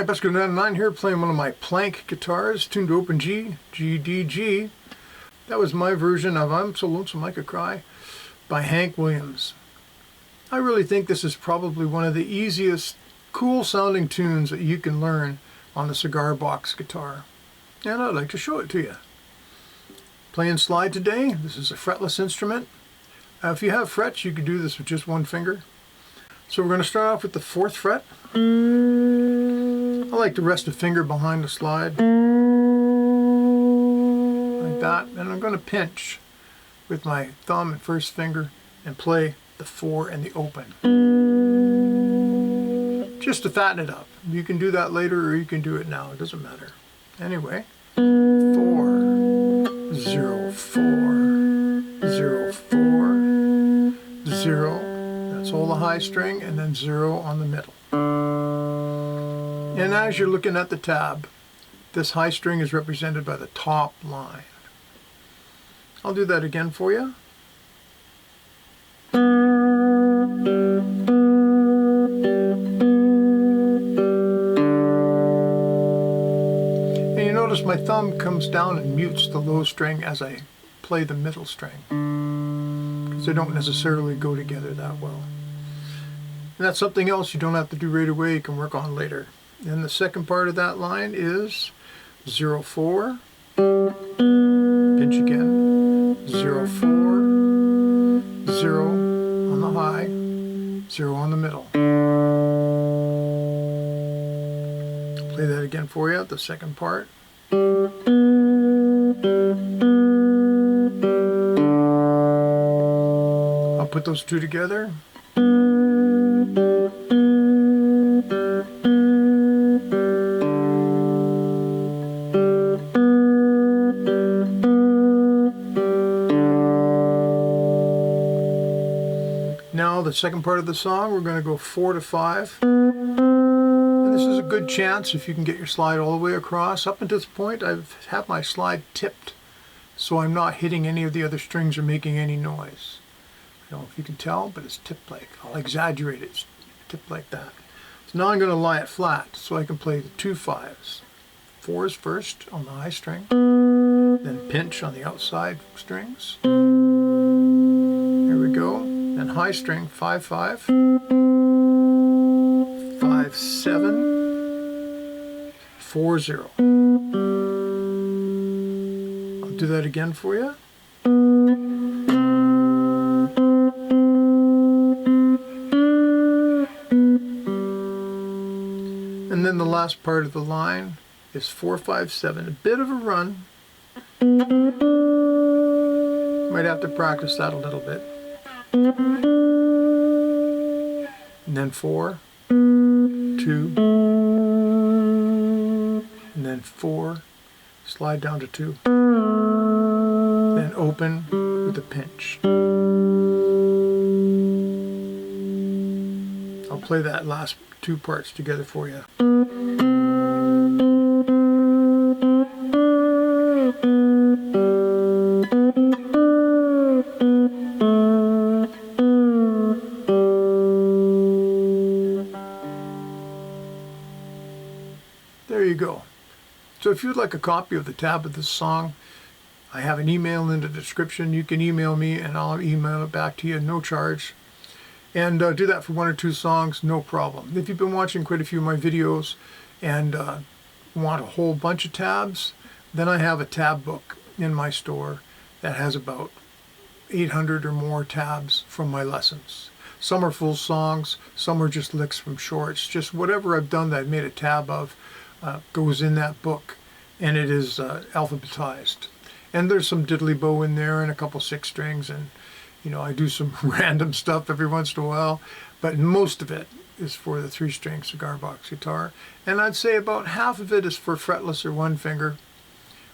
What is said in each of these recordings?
Hi, Busker99 here, playing one of my plank guitars, tuned to open G, G, D, G. That was my version of I'm So Lonesome I Could Cry by Hank Williams. I really think this is probably one of the easiest, cool sounding tunes that you can learn on the Cigar box guitar. And I'd like to show it to you. Playing slide today. This is a fretless instrument. If you have frets, you could do this with just one finger. So we're going to start off with the 4th fret. I like to rest a finger behind the slide, like that, and I'm going to pinch with my thumb and first finger and play the 4 and the open, just to fatten it up. You can do that later or you can do it now, it doesn't matter. Anyway, 4, 0, 4, 0, 4, 0, that's all the high string, and then 0 on the middle. And as you're looking at the tab, this high string is represented by the top line. I'll do that again for you. And you notice my thumb comes down and mutes the low string as I play the middle string, because they don't necessarily go together that well. And that's something else you don't have to do right away, you can work on later. And the second part of that line is 0, 4, pinch again, 0, 4, 0 on the high, 0 on the middle. I'll play that again for you, the second part. I'll put those two together. Now the second part of the song, we're going to go 4 to 5. And this is a good chance if you can get your slide all the way across. Up until this point, I've had my slide tipped, so I'm not hitting any of the other strings or making any noise. I don't know if you can tell, but it's tipped like, I'll exaggerate it, it's tipped like that. So now I'm going to lie it flat, so I can play the 2 5s. 4s first on the high string, then pinch on the outside strings. There we go. Then high string, 5 5, 5 7, 4 0. I'll do that again for you. And then the last part of the line is 4 5 7. A bit of a run. Might have to practice that a little bit. And then 4, 2, and then 4, slide down to 2, then open with a pinch. I'll play that last 2 parts together for you. There you go. So if you'd like a copy of the tab of this song, I have an email in the description. You can email me and I'll email it back to you, no charge. And do that for 1 or 2 songs, no problem. If you've been watching quite a few of my videos and want a whole bunch of tabs, then I have a tab book in my store that has about 800 or more tabs from my lessons. Some are full songs, some are just licks from shorts. Just whatever I've done that I've made a tab of goes in that book, and it is alphabetized. And there's some diddly bow in there and a couple 6 strings, and you know, I do some random stuff every once in a while, but most of it is for the 3-string cigar box guitar. And I'd say about half of it is for fretless or one finger,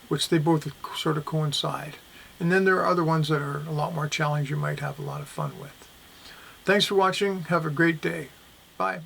which they both sort of coincide. And then there are other ones that are a lot more challenging you might have a lot of fun with. Thanks for watching. Have a great day. Bye.